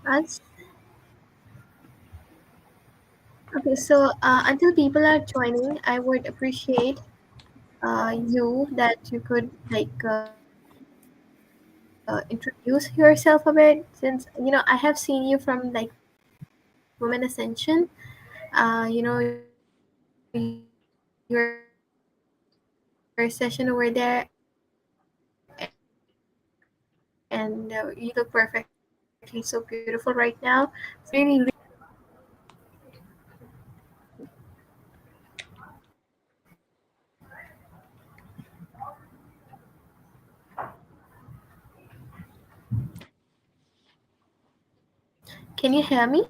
us. Okay, so until people are joining, I would appreciate you that you could introduce yourself a bit, since I have seen you from Women Ascension. Your session over there, and you look perfectly so beautiful right now. It's really really nice. Can you hear me?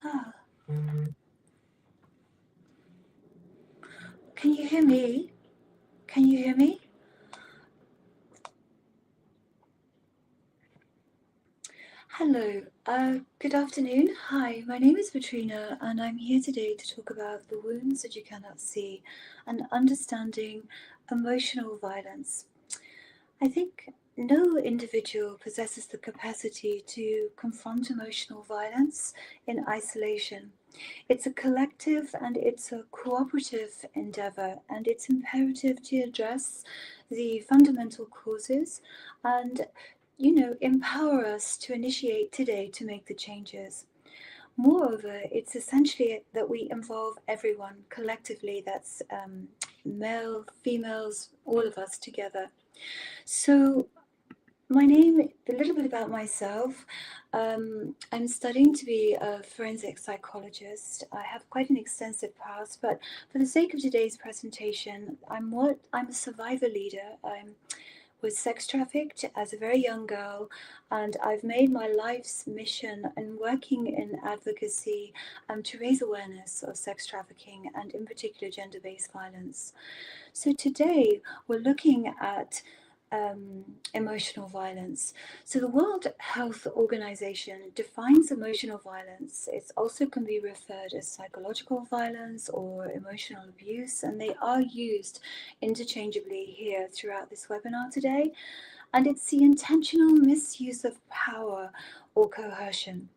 Ah, can you hear me? Can you hear me? Hello, good afternoon. Hi, my name is PETRINA, and I'm here today to talk about the wounds that you cannot see and understanding emotional violence. I think no individual possesses the capacity to confront emotional violence in isolation. It's a collective and it's a cooperative endeavor, and it's imperative to address the fundamental causes and, empower us to initiate today to make the changes. Moreover, it's essentially that we involve everyone collectively, that's male, females, all of us together. So, my name, a little bit about myself. I'm studying to be a forensic psychologist. I have quite an extensive past, but for the sake of today's presentation, I'm a survivor leader. I was sex trafficked as a very young girl, and I've made my life's mission in working in advocacy to raise awareness of sex trafficking and, in particular, gender-based violence. So today we're looking at emotional violence. So the World Health Organization defines emotional violence. It also can be referred as psychological violence or emotional abuse, and they are used interchangeably here throughout this webinar today. And it's the intentional misuse of power or coercion.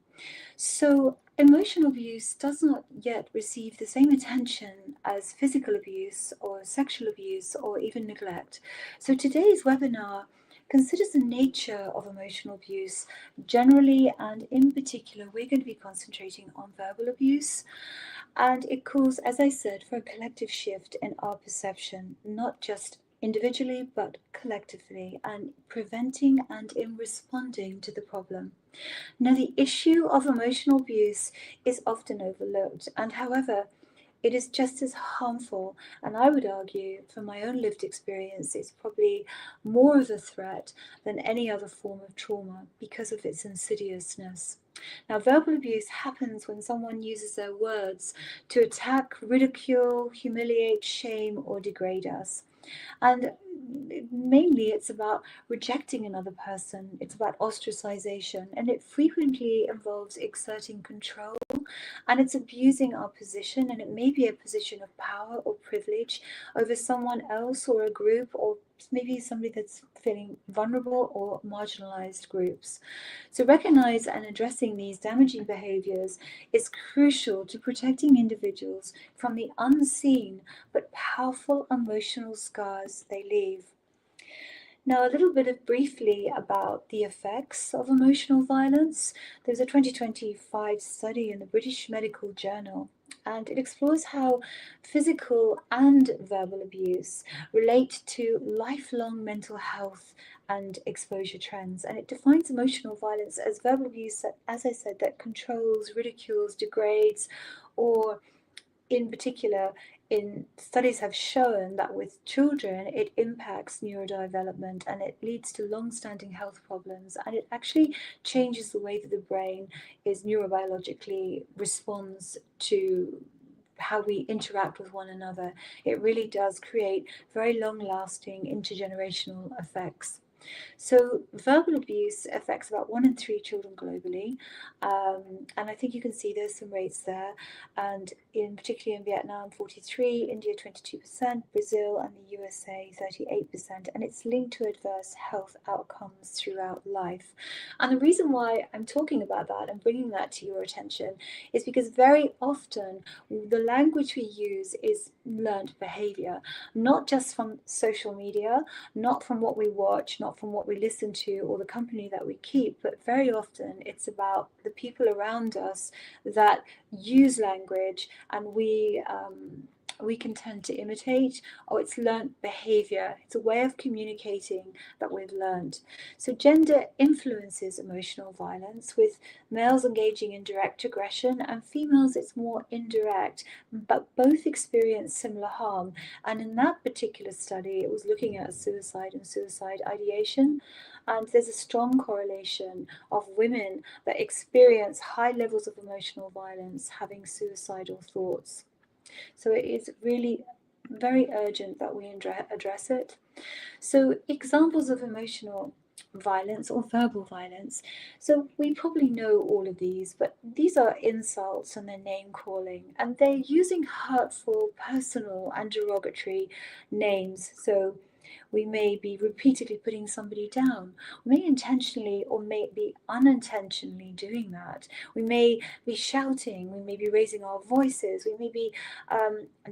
So, emotional abuse does not yet receive the same attention as physical abuse or sexual abuse or even neglect. So, today's webinar considers the nature of emotional abuse generally, and in particular, we're going to be concentrating on verbal abuse. And it calls, as I said, for a collective shift in our perception, not just individually but collectively, and preventing and in responding to the problem. Now, the issue of emotional abuse is often overlooked, and however, it is just as harmful, and I would argue, from my own lived experience, it's probably more of a threat than any other form of trauma because of its insidiousness. Now, verbal abuse happens when someone uses their words to attack, ridicule, humiliate, shame, or degrade us. And mainly it's about rejecting another person, it's about ostracization, and it frequently involves exerting control, and it's abusing our position, and it may be a position of power or privilege over someone else or a group, or maybe somebody that's feeling vulnerable or marginalized groups. So recognize and addressing these damaging behaviors is crucial to protecting individuals from the unseen but powerful emotional scars they leave. Now, a little bit of briefly about the effects of emotional violence. There's a 2025 study in the British Medical Journal and it explores how physical and verbal abuse relate to lifelong mental health and exposure trends. And it defines emotional violence as verbal abuse that, as I said, that controls, ridicules, degrades, or in particular, in studies have shown that with children it impacts neurodevelopment and it leads to long-standing health problems, and it actually changes the way that the brain is neurobiologically responds to how we interact with one another. It really does create very long-lasting intergenerational effects. So, verbal abuse affects about 1 in 3 children globally, and I think you can see there's some rates there. And in particularly in Vietnam, 43, India 22%, Brazil and the USA 38%, and it's linked to adverse health outcomes throughout life. And the reason why I'm talking about that and bringing that to your attention is because very often the language we use is learned behavior, not just from social media, not from what we watch, not from what we listen to or the company that we keep, but very often it's about the people around us that use language, and we can tend to imitate, or it's learnt behavior. It's a way of communicating that we've learned. So gender influences emotional violence, with males engaging in direct aggression and females it's more indirect, but both experience similar harm. And in that particular study, it was looking at suicide and suicide ideation. And there's a strong correlation of women that experience high levels of emotional violence having suicidal thoughts. So it is really very urgent that we address it. So, examples of emotional violence or verbal violence. So, we probably know all of these, but these are insults and they're name calling, and they're using hurtful, personal, and derogatory names. So, we may be repeatedly putting somebody down. We may intentionally or may be unintentionally doing that. We may be shouting, we may be raising our voices, we may be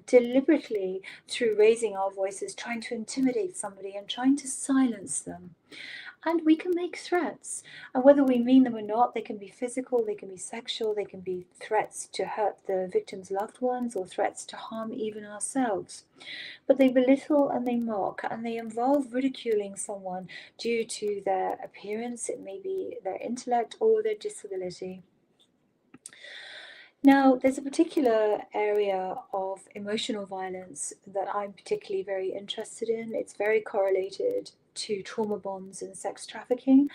deliberately, through raising our voices, trying to intimidate somebody and trying to silence them. And we can make threats. And whether we mean them or not, they can be physical, they can be sexual, they can be threats to hurt the victim's loved ones or threats to harm even ourselves. But they belittle and they mock, and they involve ridiculing someone due to their appearance, it may be their intellect or their disability. Now, there's a particular area of emotional violence that I'm particularly very interested in. It's very correlated to trauma bonds and sex trafficking.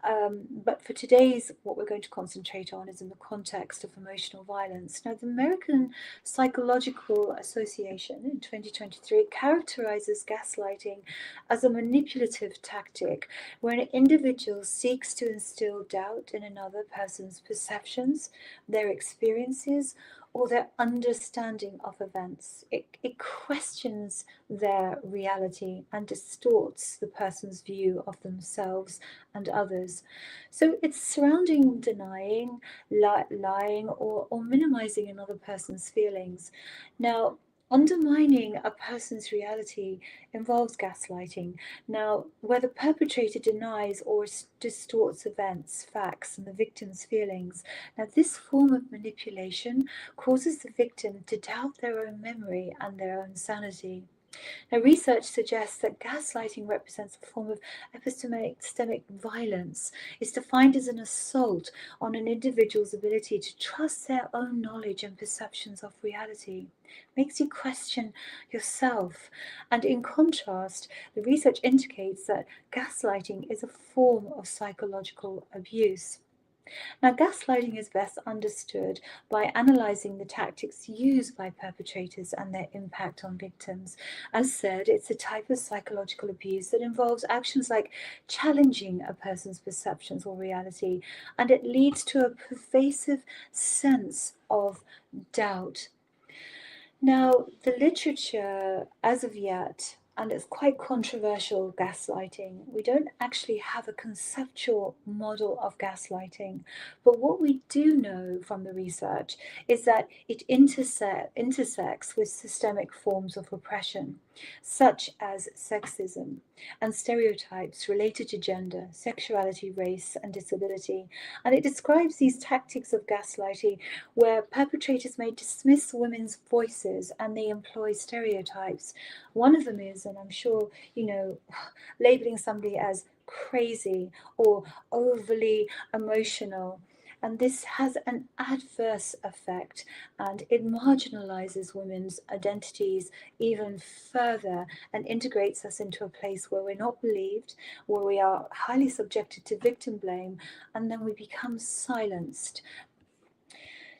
But for today's, what we're going to concentrate on is in the context of emotional violence. Now, the American Psychological Association in 2023 characterizes gaslighting as a manipulative tactic where an individual seeks to instill doubt in another person's perceptions, their experiences, or their understanding of events. It questions their reality and distorts the person's view of themselves and others. So it's surrounding denying, lying, or minimizing another person's feelings. Now, undermining a person's reality involves gaslighting. Now, where the perpetrator denies or distorts events, facts, and the victim's feelings. Now, this form of manipulation causes the victim to doubt their own memory and their own sanity. Now, research suggests that gaslighting represents a form of epistemic violence. It's defined as an assault on an individual's ability to trust their own knowledge and perceptions of reality. It makes you question yourself. And in contrast, the research indicates that gaslighting is a form of psychological abuse. Now, gaslighting is best understood by analysing the tactics used by perpetrators and their impact on victims. As said, it's a type of psychological abuse that involves actions like challenging a person's perceptions or reality, and it leads to a pervasive sense of doubt. Now, the literature, as of yet, and it's quite controversial, gaslighting. We don't actually have a conceptual model of gaslighting, but what we do know from the research is that it intersects with systemic forms of oppression, such as sexism and stereotypes related to gender, sexuality, race, and disability. And it describes these tactics of gaslighting where perpetrators may dismiss women's voices and they employ stereotypes. One of them is, and I'm sure you know, labeling somebody as crazy or overly emotional. And this has an adverse effect and it marginalizes women's identities even further and integrates us into a place where we're not believed, where we are highly subjected to victim blame, and then we become silenced.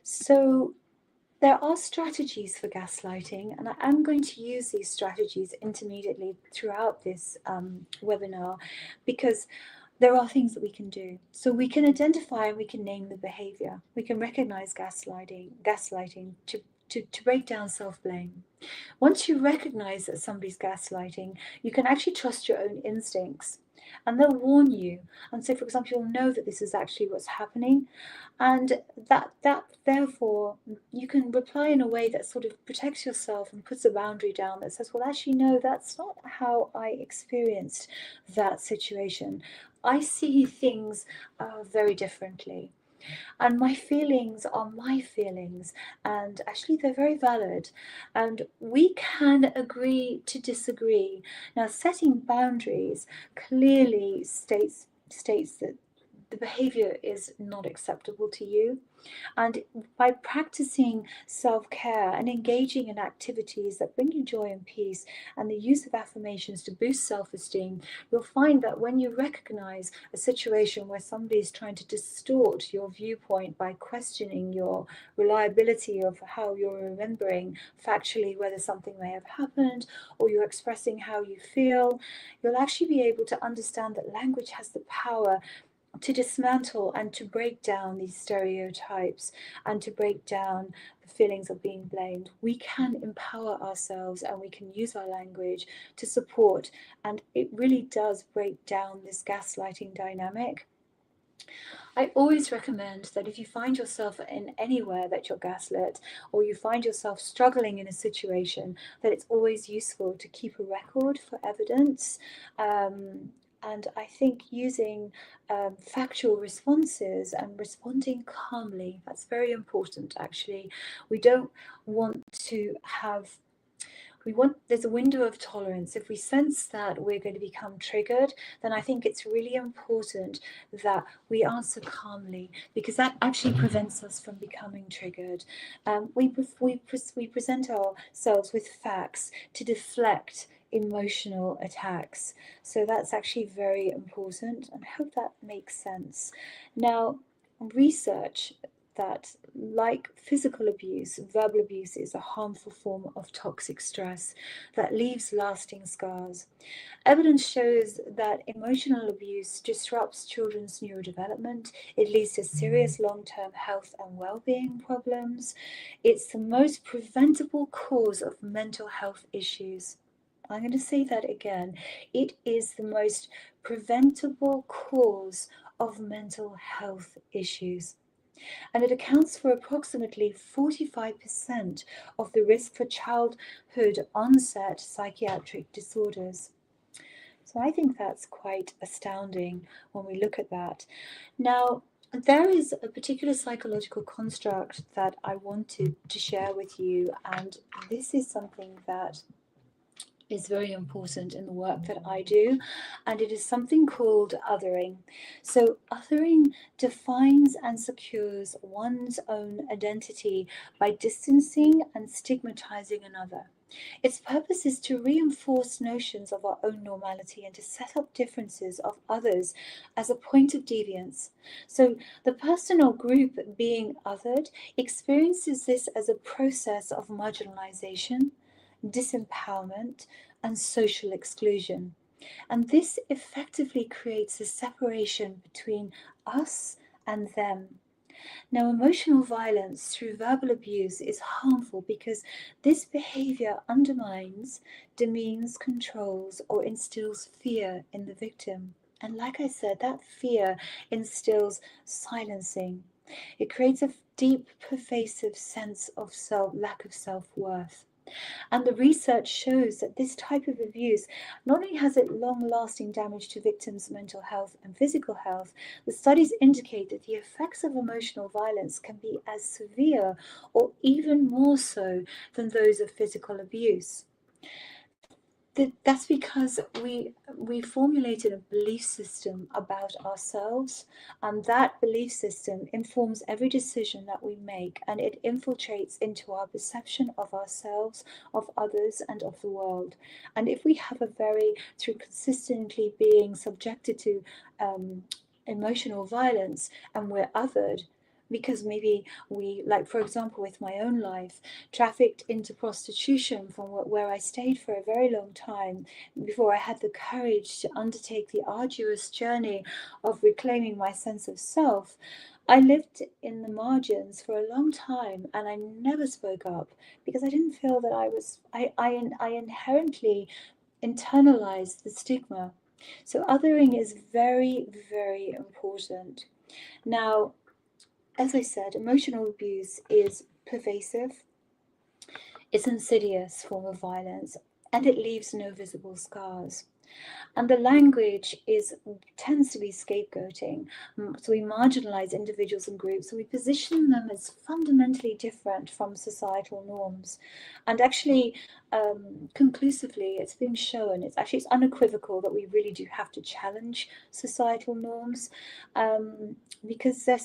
So, there are strategies for gaslighting, and I am going to use these strategies intermediately throughout this webinar because there are things that we can do. So we can identify and we can name the behavior. We can recognize gaslighting to break down self-blame. Once you recognize that somebody's gaslighting, you can actually trust your own instincts. And they'll warn you. And so, for example, you'll know that this is actually what's happening, and that therefore you can reply in a way that sort of protects yourself and puts a boundary down that says, well, actually, no, that's not how I experienced that situation. I see things very differently, and my feelings are my feelings, and actually they're very valid, and we can agree to disagree. Now, setting boundaries clearly states that the behavior is not acceptable to you. And by practicing self care and engaging in activities that bring you joy and peace, and the use of affirmations to boost self esteem, you'll find that when you recognize a situation where somebody is trying to distort your viewpoint by questioning your reliability of how you're remembering factually whether something may have happened, or you're expressing how you feel, you'll actually be able to understand that language has the power to dismantle and to break down these stereotypes and to break down the feelings of being blamed. We can empower ourselves and we can use our language to support, and it really does break down this gaslighting dynamic. I always recommend that if you find yourself in anywhere that you're gaslit, or you find yourself struggling in a situation, that it's always useful to keep a record for evidence. And I think using factual responses and responding calmly, that's very important actually. We don't want to have there's a window of tolerance. If we sense that we're going to become triggered, then I think it's really important that we answer calmly, because that actually prevents us from becoming triggered. We present ourselves with facts to deflect emotional attacks. So that's actually very important, and I hope that makes sense. Now, research that, like physical abuse, verbal abuse is a harmful form of toxic stress that leaves lasting scars. Evidence shows that emotional abuse disrupts children's neurodevelopment. It leads to serious long term health and well being problems. It's the most preventable cause of mental health issues. I'm going to say that again. It is the most preventable cause of mental health issues, and it accounts for approximately 45% of the risk for childhood onset psychiatric disorders. So I think that's quite astounding when we look at that. Now, there is a particular psychological construct that I wanted to share with you, and this is something that is very important in the work that I do, and it is something called othering. So, othering defines and secures one's own identity by distancing and stigmatizing another. Its purpose is to reinforce notions of our own normality and to set up differences of others as a point of deviance. So, the person or group being othered experiences this as a process of marginalization, disempowerment, and social exclusion. And this effectively creates a separation between us and them. Now, emotional violence through verbal abuse is harmful because this behavior undermines, demeans, controls, or instills fear in the victim. And like I said, that fear instills silencing. It creates a deep, pervasive sense of lack of self worth. And the research shows that this type of abuse not only has it long lasting damage to victims' mental health and physical health, the studies indicate that the effects of emotional violence can be as severe or even more so than those of physical abuse. That's because we formulated a belief system about ourselves, and that belief system informs every decision that we make, and it infiltrates into our perception of ourselves, of others, and of the world. And if we have a very through consistently being subjected to emotional violence, and we're othered because maybe we, like for example with my own life, trafficked into prostitution from where I stayed for a very long time before I had the courage to undertake the arduous journey of reclaiming my sense of self. I lived in the margins for a long time and I never spoke up because I didn't feel that I inherently internalized the stigma. So othering is very, very important. Now, as I said, emotional abuse is pervasive, it's an insidious form of violence, and it leaves no visible scars. And the language is tends to be scapegoating. So we marginalize individuals and groups. So we position them as fundamentally different from societal norms. And actually, conclusively, it's been shown. It's unequivocal that we really do have to challenge societal norms, because they're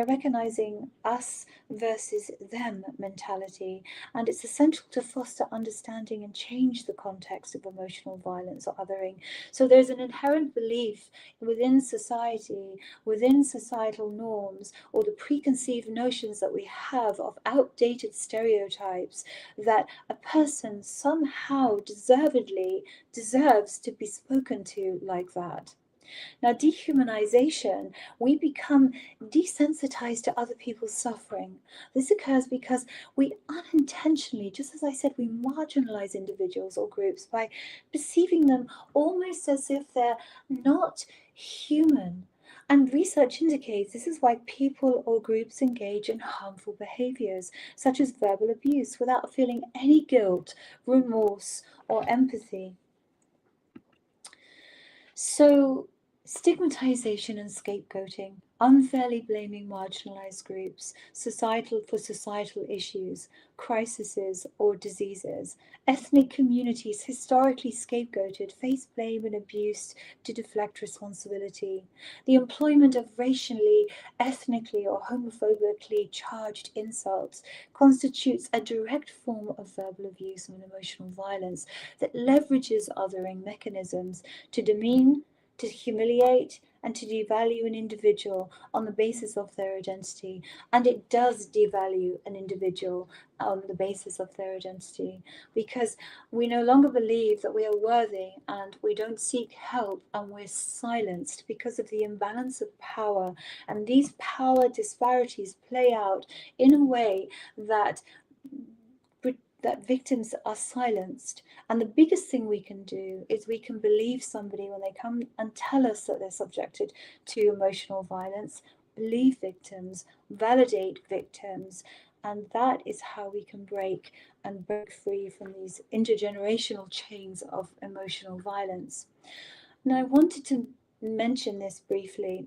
recognizing us versus them mentality, and it's essential to foster understanding and change the context of emotional violence or othering. So there's an inherent belief within society, within societal norms, or the preconceived notions that we have of outdated stereotypes, that a person somehow deservedly deserves to be spoken to like that. Now, dehumanization, we become desensitized to other people's suffering. This occurs because we unintentionally, just as I said, we marginalize individuals or groups by perceiving them almost as if they're not human. And research indicates this is why people or groups engage in harmful behaviors, such as verbal abuse, without feeling any guilt, remorse, or empathy. So, stigmatization and scapegoating, unfairly blaming marginalized groups, societal issues, crises, or diseases. Ethnic communities historically scapegoated face blame and abuse to deflect responsibility. The employment of racially, ethnically, or homophobically charged insults constitutes a direct form of verbal abuse and emotional violence that leverages othering mechanisms to demean, to humiliate, and to devalue an individual on the basis of their identity. And it does devalue an individual on the basis of their identity, because we no longer believe that we are worthy, and we don't seek help, and we're silenced because of the imbalance of power. And these power disparities play out in a way that victims are silenced. And the biggest thing we can do is we can believe somebody when they come and tell us that they're subjected to emotional violence, believe victims, validate victims. And that is how we can break free from these intergenerational chains of emotional violence. Now, I wanted to mention this briefly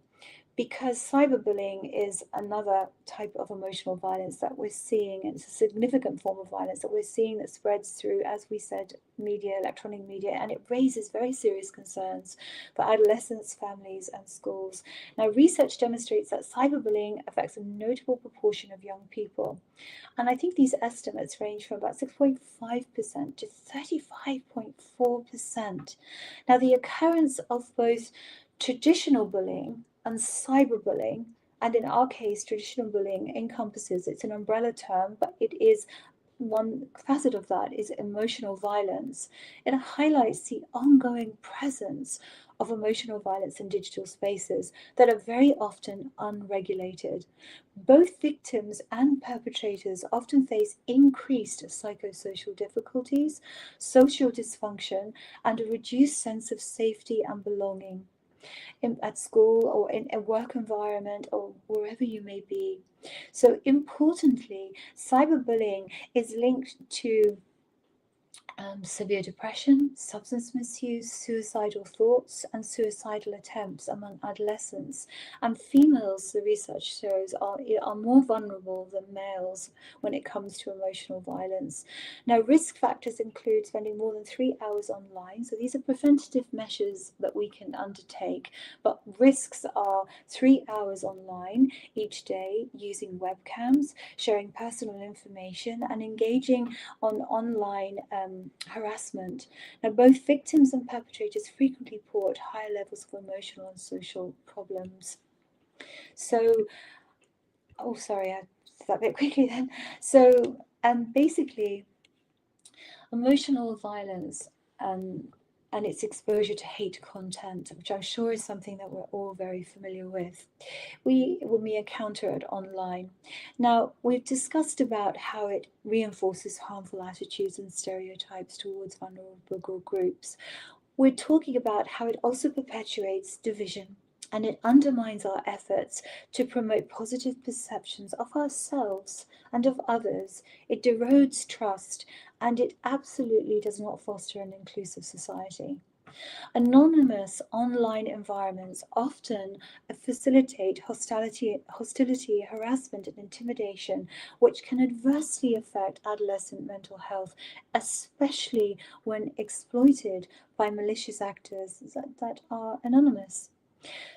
because cyberbullying is another type of emotional violence that we're seeing, and it's a significant form of violence that we're seeing that spreads through, as we said, media, electronic media, and it raises very serious concerns for adolescents, families, and schools. Now, research demonstrates that cyberbullying affects a notable proportion of young people, and I think these estimates range from about 6.5% to 35.4%. Now, the occurrence of both traditional bullying and cyberbullying, and in our case, traditional bullying encompasses, it's an umbrella term, but it is one facet of that is emotional violence. It highlights the ongoing presence of emotional violence in digital spaces that are very often unregulated. Both victims and perpetrators often face increased psychosocial difficulties, social dysfunction, and a reduced sense of safety and belonging at school or in a work environment or wherever you may be. So, importantly, cyberbullying is linked to severe depression, substance misuse, suicidal thoughts, and suicidal attempts among adolescents. And females, the research shows, are more vulnerable than males when it comes to emotional violence. Now, risk factors include spending more than 3 hours online. So these are preventative measures that we can undertake. But risks are 3 hours online each day using webcams, sharing personal information, and engaging on online harassment. Now, both victims and perpetrators frequently report higher levels of emotional and social problems. So, oh, sorry, I said that a bit quickly then. So, basically, emotional violence um, and its exposure to hate content, which I'm sure is something that we're all very familiar with. When we encounter it online. Now, we've discussed about how it reinforces harmful attitudes and stereotypes towards vulnerable groups. We're talking about how it also perpetuates division and it undermines our efforts to promote positive perceptions of ourselves and of others. It erodes trust and it absolutely does not foster an inclusive society. Anonymous online environments often facilitate hostility, harassment, and intimidation, which can adversely affect adolescent mental health, especially when exploited by malicious actors that are anonymous.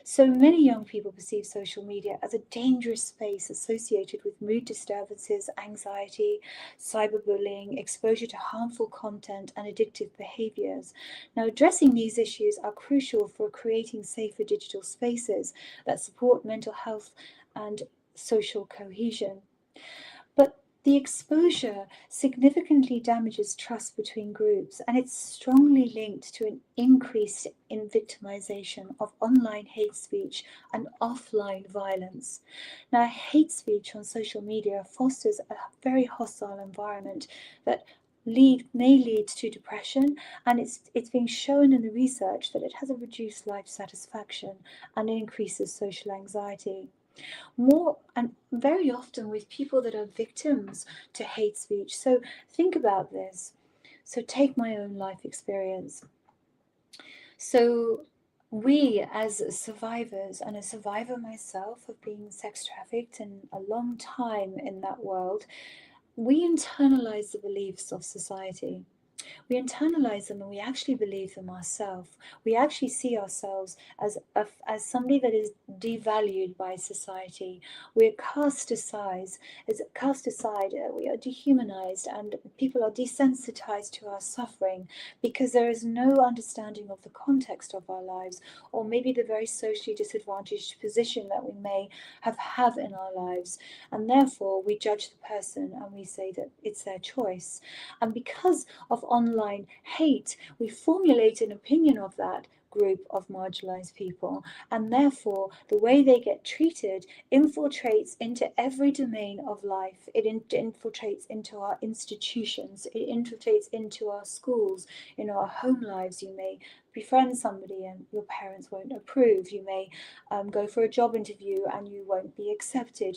So many young people perceive social media as a dangerous space associated with mood disturbances, anxiety, cyberbullying, exposure to harmful content, and addictive behaviors. Now, addressing these issues are crucial for creating safer digital spaces that support mental health and social cohesion. But the exposure significantly damages trust between groups, and it's strongly linked to an increase in victimization of online hate speech and offline violence. Now, hate speech on social media fosters a very hostile environment that may lead to depression, and it's being shown in the research that it has a reduced life satisfaction and increases social anxiety more and very often with people that are victims to hate speech. So think about this. So take my own life experience. So we as survivors, and a survivor myself of being sex trafficked and a long time in that world, we internalize the beliefs of society. We internalize them and we actually believe them ourselves. We actually see ourselves as somebody that is devalued by society. We're cast aside, we are dehumanized, and people are desensitized to our suffering because there is no understanding of the context of our lives, or maybe the very socially disadvantaged position that we may have in our lives. And therefore, we judge the person and we say that it's their choice. And because of online hate, we formulate an opinion of that group of marginalized people, and therefore the way they get treated infiltrates into every domain of life. It infiltrates into our institutions, it infiltrates into our schools, in our home lives. You may befriend somebody and your parents won't approve. You may go for a job interview and you won't be accepted.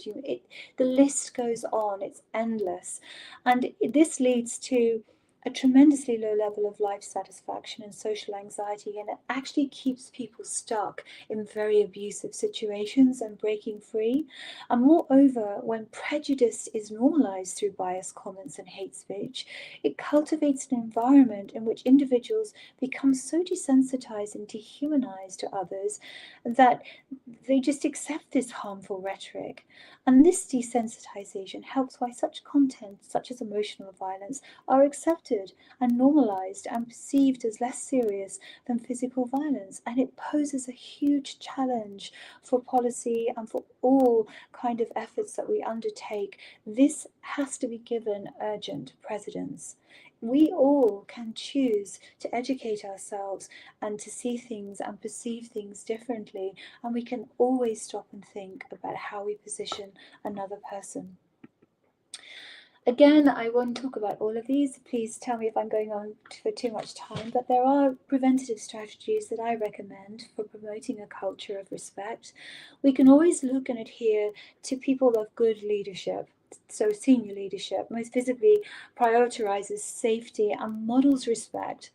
The list goes on, it's endless. And this leads to a tremendously low level of life satisfaction and social anxiety, and it actually keeps people stuck in very abusive situations and breaking free. And moreover, when prejudice is normalized through biased comments and hate speech, it cultivates an environment in which individuals become so desensitized and dehumanized to others that they just accept this harmful rhetoric. And this desensitization helps why such content, such as emotional violence, are accepted accepted and normalized and perceived as less serious than physical violence. And it poses a huge challenge for policy and for all kind of efforts that we undertake. This has to be given urgent precedence. We all can choose to educate ourselves and to see things and perceive things differently, and we can always stop and think about how we position another person. Again, I won't talk about all of these. Please tell me if I'm going on for too much time, but there are preventative strategies that I recommend for promoting a culture of respect. We can always look and adhere to people of good leadership. So, senior leadership most visibly prioritizes safety and models respect.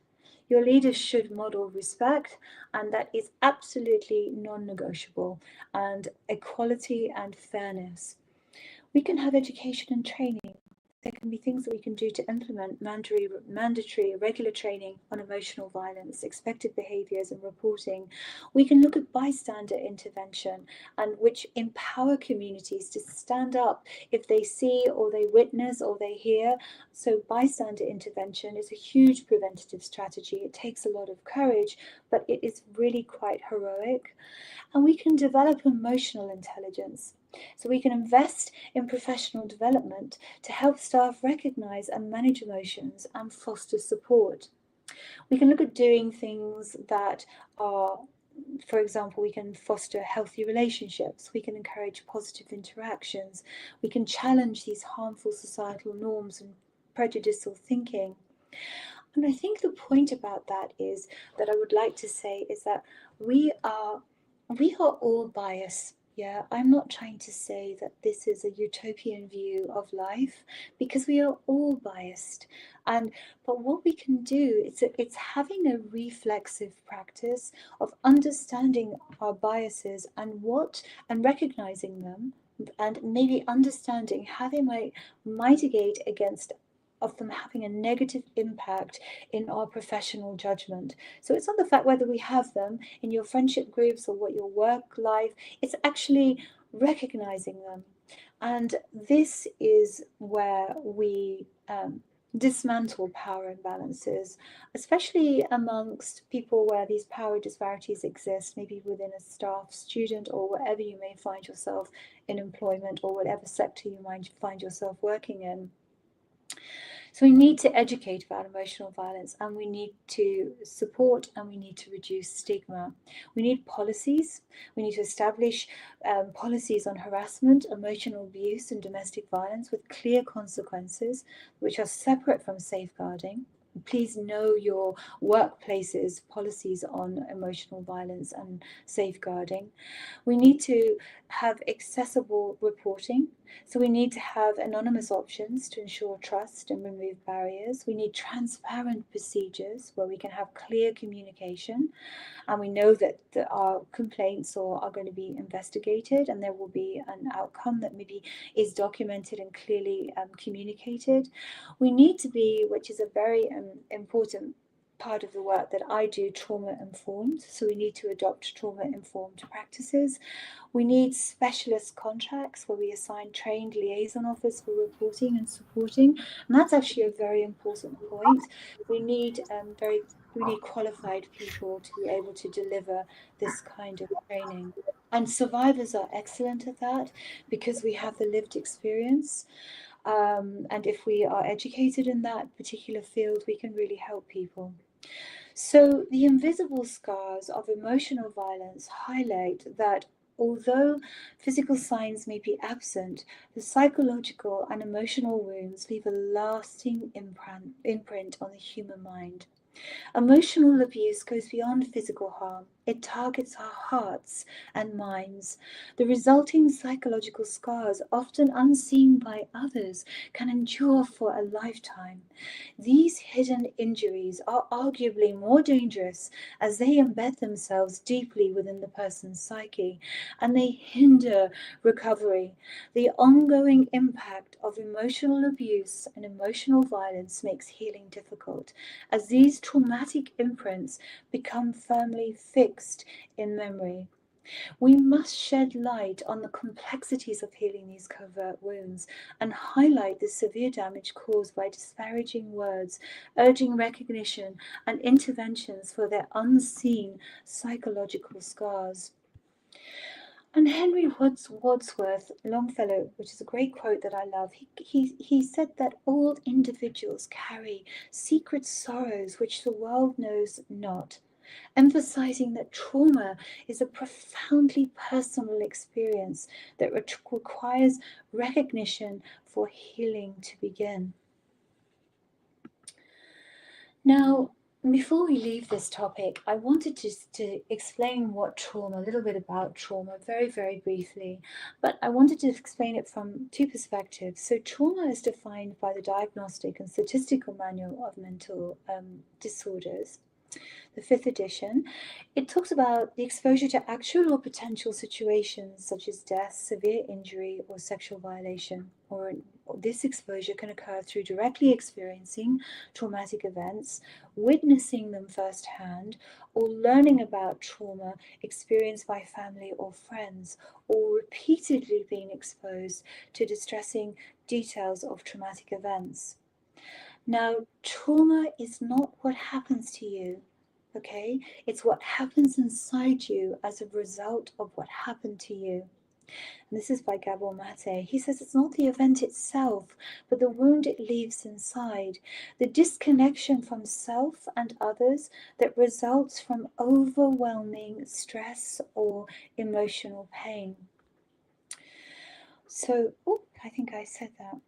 Your leaders should model respect, and that is absolutely non negotiable, and equality and fairness. We can have education and training. There can be things that we can do to implement mandatory regular training on emotional violence, expected behaviours, and reporting. We can look at bystander intervention, and which empower communities to stand up if they see or they witness or they hear. So, bystander intervention is a huge preventative strategy. It takes a lot of courage, but it is really quite heroic. And we can develop emotional intelligence. So we can invest in professional development to help staff recognize and manage emotions and foster support. We can look at doing things that are, for example, we can foster healthy relationships, we can encourage positive interactions, we can challenge these harmful societal norms and prejudicial thinking. And I think the point about that is that I would like to say is that we are we are all biased. Yeah, I'm not trying to say that this is a utopian view of life, because we are all biased. And but what we can do is it's having a reflexive practice of understanding our biases and recognizing them, and maybe understanding how they might mitigate against of them having a negative impact in our professional judgment. So it's not the fact whether we have them in your friendship groups or what your work life, it's actually recognizing them. And this is where we dismantle power imbalances, especially amongst people where these power disparities exist, maybe within a staff, student, or wherever you may find yourself in employment, or whatever sector you might find yourself working in. So we need to educate about emotional violence, and we need to support and we need to reduce stigma. We need policies. We need to establish policies on harassment, emotional abuse, and domestic violence with clear consequences, which are separate from safeguarding. Please know your workplace's policies on emotional violence and safeguarding. We need to have accessible reporting. So we need to have anonymous options to ensure trust and remove barriers. We need transparent procedures where we can have clear communication, and we know that our complaints are going to be investigated, and there will be an outcome that maybe is documented and clearly communicated. We need to be, which is a very important part of the work that I do, trauma informed. So we need to adopt trauma informed practices. We need specialist contracts where we assign trained liaison officers for reporting and supporting. And that's actually a very important point. We need very we need qualified people to be able to deliver this kind of training. And survivors are excellent at that because we have the lived experience. And if we are educated in that particular field, we can really help people. So, the invisible scars of emotional violence highlight that although physical signs may be absent, the psychological and emotional wounds leave a lasting imprint on the human mind. Emotional abuse goes beyond physical harm. It targets our hearts and minds. The resulting psychological scars, often unseen by others, can endure for a lifetime. These hidden injuries are arguably more dangerous as they embed themselves deeply within the person's psyche, and they hinder recovery. The ongoing impact of emotional abuse and emotional violence makes healing difficult, as these traumatic imprints become firmly fixed in memory. We must shed light on the complexities of healing these covert wounds and highlight the severe damage caused by disparaging words, urging recognition and interventions for their unseen psychological scars. And Henry Wadsworth Longfellow, which is a great quote that I love, he said that all individuals carry secret sorrows which the world knows not, emphasizing that trauma is a profoundly personal experience that requires recognition for healing to begin. Now, before we leave this topic, I wanted just to explain what trauma, a little bit about trauma, very, very briefly. But I wanted to explain it from two perspectives. So, trauma is defined by the Diagnostic and Statistical Manual of Mental Disorders, the fifth edition. It talks about the exposure to actual or potential situations such as death, severe injury, or sexual violation. Or this exposure can occur through directly experiencing traumatic events, witnessing them firsthand, or learning about trauma experienced by family or friends, or repeatedly being exposed to distressing details of traumatic events. Now, trauma is not what happens to you, okay? It's what happens inside you as a result of what happened to you. And this is by Gabor Mate. He says it's not the event itself, but the wound it leaves inside, the disconnection from self and others that results from overwhelming stress or emotional pain. So, oh, I think I said that.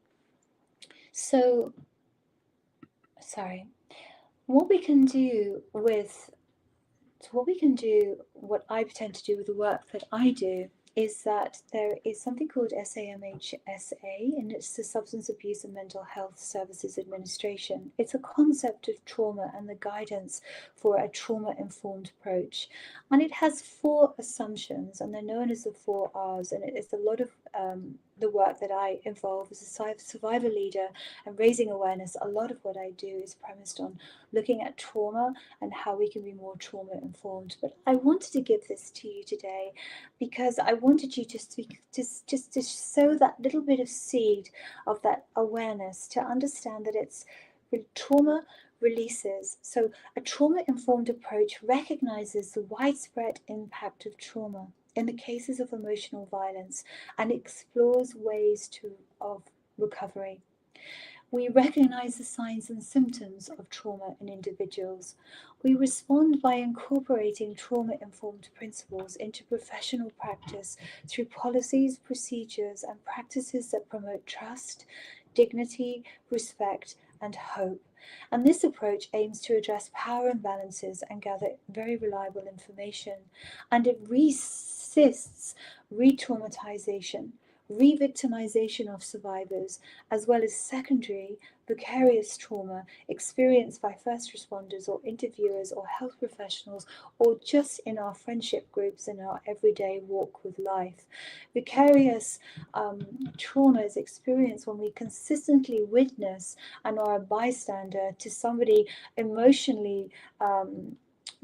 So, sorry. What we can do with what I tend to do with the work that I do, is that there is something called SAMHSA, and it's the Substance Abuse and Mental Health Services Administration. It's a concept of trauma and the guidance for a trauma-informed approach. And it has four assumptions, and they're known as the four R's, and it is a lot of the work that I involve as a survivor leader and raising awareness. A lot of what I do is premised on looking at trauma and how we can be more trauma informed. But I wanted to give this to you today because I wanted you just to sow that little bit of seed of that awareness, to understand that it's trauma releases. So a trauma informed approach recognizes the widespread impact of trauma in the cases of emotional violence and explores ways of recovery. We recognize the signs and symptoms of trauma in individuals. We respond by incorporating trauma informed principles into professional practice through policies, procedures, and practices that promote trust, dignity, respect, and hope. And this approach aims to address power imbalances and gather very reliable information. And it resists re traumatization, re victimization of survivors, as well as secondary vicarious trauma experienced by first responders or interviewers or health professionals, or just in our friendship groups in our everyday walk with life. Vicarious trauma is experienced when we consistently witness and are a bystander to somebody emotionally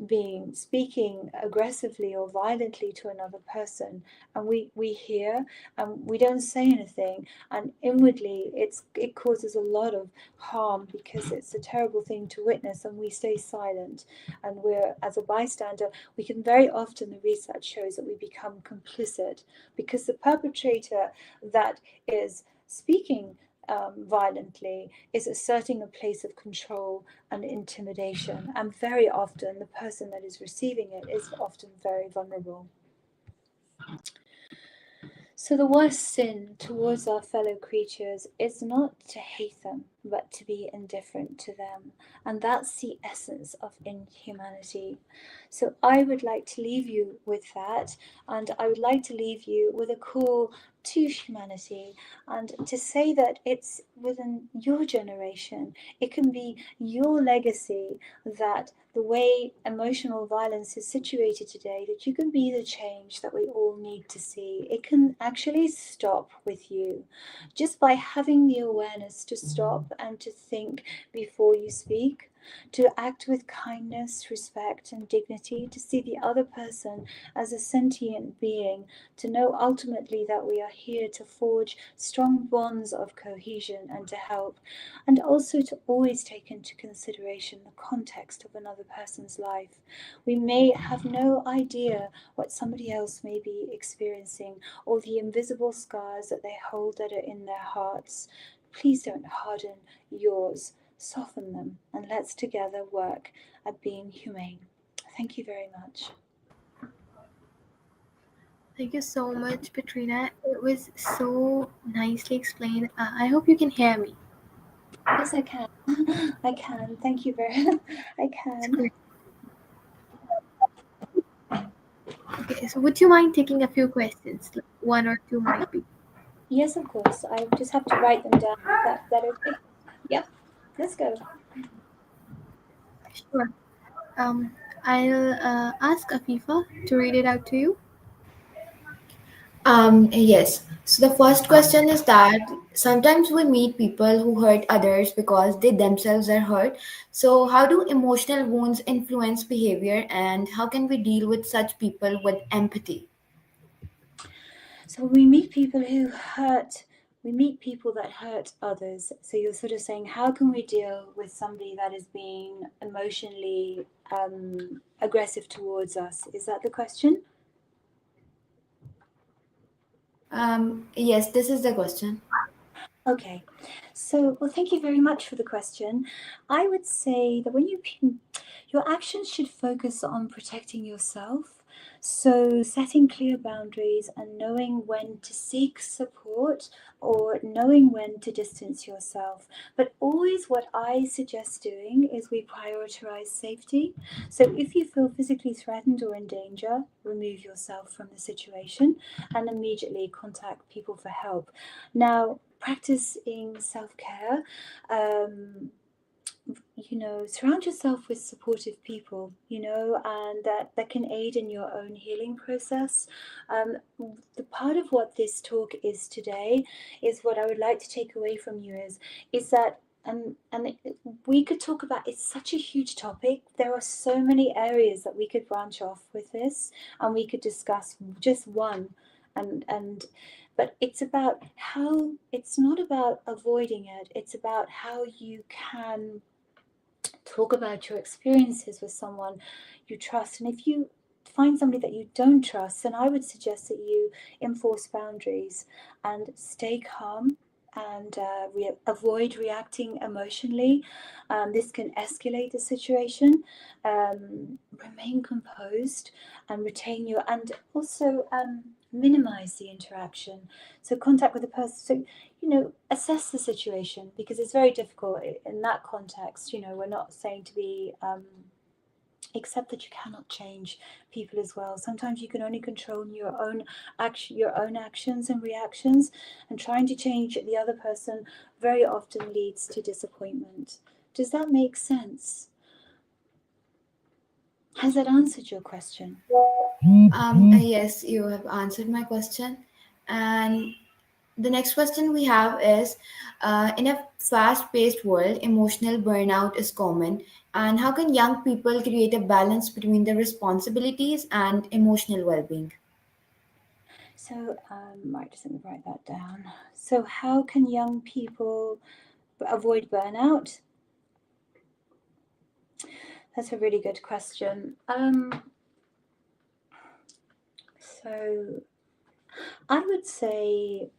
being speaking aggressively or violently to another person, and we hear and we don't say anything, and inwardly it causes a lot of harm because it's a terrible thing to witness, and we stay silent, and we're, as a bystander, we can very often, the research shows that we become complicit because the perpetrator that is speaking violently is asserting a place of control and intimidation, and very often the person that is receiving it is often very vulnerable. So, the worst sin towards our fellow creatures is not to hate them, but to be indifferent to them. And that's the essence of inhumanity. So, I would like to leave you with that. And I would like to leave you with a call to humanity, and to say that it's within your generation, it can be your legacy, that the way emotional violence is situated today, that you can be the change that we all need to see. It can actually stop with you just by having the awareness to stop and to think before you speak. to act with kindness, respect, and dignity, to see the other person as a sentient being, to know ultimately that we are here to forge strong bonds of cohesion and to help, and also to always take into consideration the context of another person's life. We may have no idea what somebody else may be experiencing or the invisible scars that they hold that are in their hearts. Please don't harden yours, soften them, and let's together work at being humane. Thank you very much. Thank you so much, Petrina. It was so nicely explained. I hope you can hear me. Yes, I can. I can. Thank you very I It's can. great. Okay, so would you mind taking a few questions? Like one or two might be. Yes, of course. I just have to write them down. That okay? Yep. Let's go. Sure. I'll ask Afifa to read it out to you. Yes. So the first question is that sometimes we meet people who hurt others because they themselves are hurt. So how do emotional wounds influence behavior and how can we deal with such people with empathy? So when we meet people who hurt, we meet people that hurt others. So you're sort of saying, how can we deal with somebody that is being emotionally aggressive towards us? Is that the question? Yes, this is the question. Okay, so well, thank you very much for the question. I would say that your actions should focus on protecting yourself. So, setting clear boundaries and knowing when to seek support or knowing when to distance yourself. But always, what I suggest doing is we prioritize safety. So, if you feel physically threatened or in danger, remove yourself from the situation and immediately contact people for help. Now, practicing self care, um, surround yourself with supportive people, and that can aid in your own healing process. Um, the part of what this talk is today is what I would like to take away from you is that. We could talk about it's such a huge topic. There are so many areas that we could branch off with this, and we could discuss just one. And but it's about how it's not about avoiding it. It's about how you can talk about your experiences with someone you trust. And if you find somebody that you don't trust, then I would suggest that you enforce boundaries and stay calm and avoid reacting emotionally. This can escalate the situation. Remain composed and retain your, and also minimize the interaction. So, contact with the person. So, assess the situation because it's very difficult in that context. We're not saying to be except that you cannot change people as well. Sometimes you can only control your own actions and reactions, and trying to change the other person very often leads to disappointment. Does that make sense? Has that answered your question? Yes, you have answered my question. And the next question we have is in a fast paced world, emotional burnout is common. And how can young people create a balance between their responsibilities and emotional well being? So, right, just let me write that down. So, how can young people avoid burnout? That's a really good question. So I would say,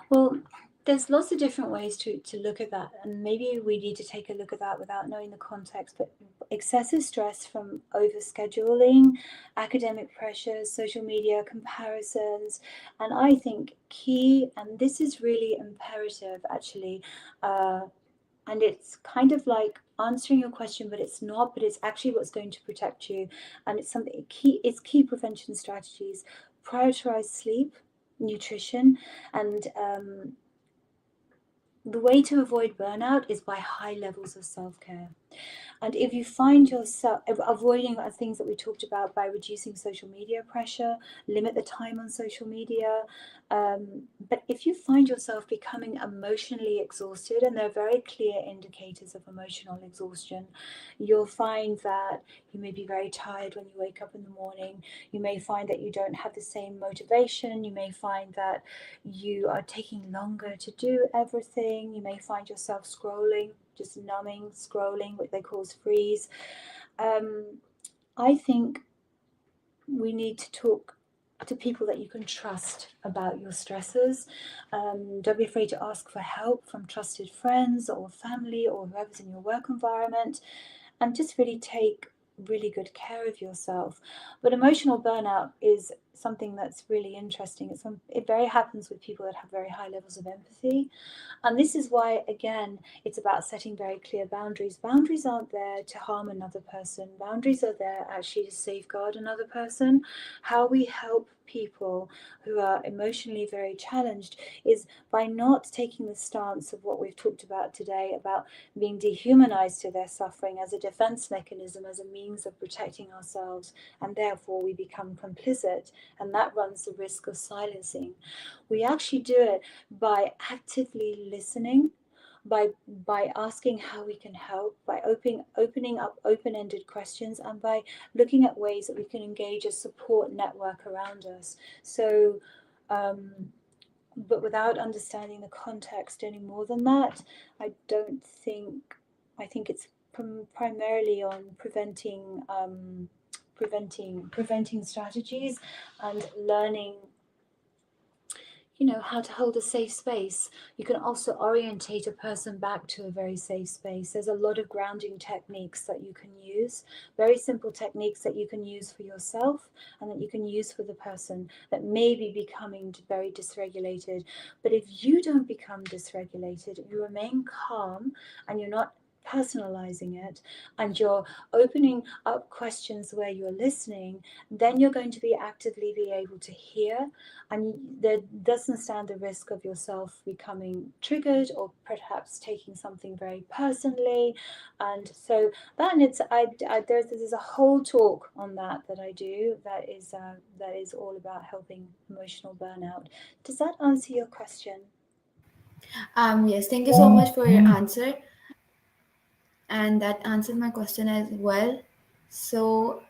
well, there's lots of different ways to look at that, and maybe we need to take a look at that without knowing the context. But excessive stress from overscheduling, academic pressures, social media comparisons, and I think key, and this is really imperative actually, and it's kind of like answering your question, but it's not, but it's actually what's going to protect you, and it's something key. It's key prevention strategies. Prioritize sleep, nutrition, and The way to avoid burnout is by high levels of self care. And if you find yourself avoiding things that we talked about by reducing social media pressure, limit the time on social media. But if you find yourself becoming emotionally exhausted, and there are very clear indicators of emotional exhaustion, you'll find that you may be very tired when you wake up in the morning. You may find that you don't have the same motivation. You may find that you are taking longer to do everything. You may find yourself scrolling, just numbing, scrolling, what they call freeze. Um, I think we need to talk to people that you can trust about your stressors. Don't be afraid to ask for help from trusted friends or family or whoever's in your work environment, and just really take really good care of yourself. But emotional burnout is something that's really interesting. It very happens with people that have very high levels of empathy, and this is why, again, it's about setting very clear boundaries. Boundaries aren't there to harm another person, boundaries are there actually to safeguard another person. How we help people who are emotionally very challenged is by not taking the stance of what we've talked about today, about being dehumanized to their suffering as a defense mechanism, as a means of protecting ourselves, and therefore we become complicit, and that runs the risk of silencing. We actually do it by actively listening, by asking how we can help, by opening up open-ended questions, and by looking at ways that we can engage a support network around us. So um, but without understanding the context any more than that, I don't think I think it's primarily on preventing strategies and learning, how to hold a safe space. You can also orientate a person back to a very safe space. There's a lot of grounding techniques that you can use, very simple techniques that you can use for yourself and that you can use for the person that may be becoming very dysregulated. But if you don't become dysregulated, you remain calm and you're not personalizing it, and you're opening up questions where you're listening, then you're going to be actively be able to hear, and there doesn't stand the risk of yourself becoming triggered or perhaps taking something very personally. And so that, and there's a whole talk on that I do that is all about helping emotional burnout. Does that answer your question? Yes, thank you so much for your answer. And that answered my question as well. So,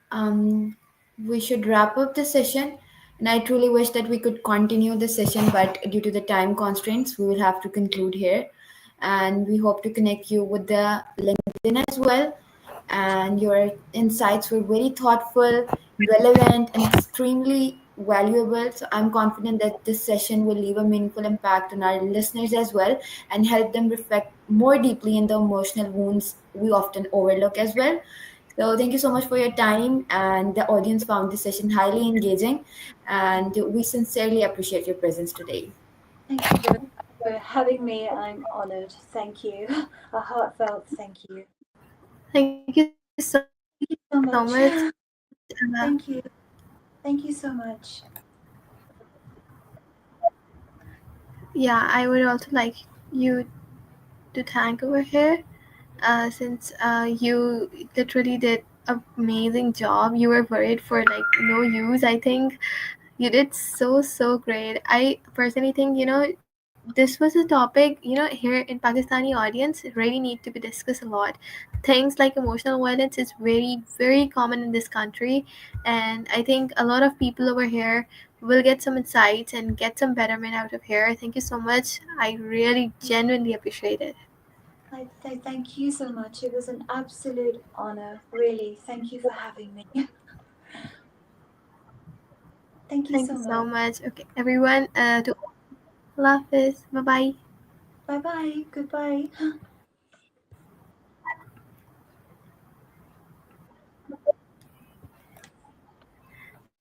we should wrap up the session. And I truly wish that we could continue the session, but due to the time constraints, we will have to conclude here. And we hope to connect you with the LinkedIn as well. And your insights were very thoughtful, relevant, and extremely valuable. So I'm confident that this session will leave a meaningful impact on our listeners as well and help them reflect more deeply in the emotional wounds we often overlook as well. So thank you so much for your time, and the audience found this session highly engaging, and we sincerely appreciate your presence today. Thank you very much for having me. I'm honored. Thank you. A heartfelt thank you. Thank you so much. Thank you so much. Thank you. Thank you so much. Yeah, I would also like you to thank over here, since you literally did an amazing job. You were worried for like no use. I think you did so great. I personally think, this was a topic, here in Pakistani audience really need to be discussed a lot. Things like emotional violence is very common in this country, and I think a lot of people over here will get some insights and get some betterment out of here. Thank you so much. I really genuinely appreciate it. Thank you so much. It was an absolute honor. Really. Thank you for having me. Thank you Thank so you so much. much. Okay, everyone, to Allah Hafiz. Bye bye. Bye bye. Goodbye.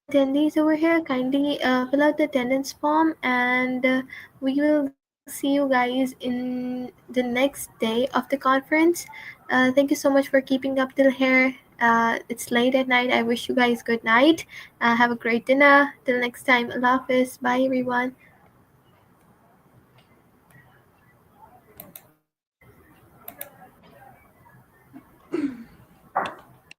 Attendees over here, kindly fill out the attendance form, and we will see you guys in the next day of the conference. Thank you so much for keeping up till here. It's late at night. I wish you guys good night. Have a great dinner. Till next time. Allah Hafiz. Bye, everyone.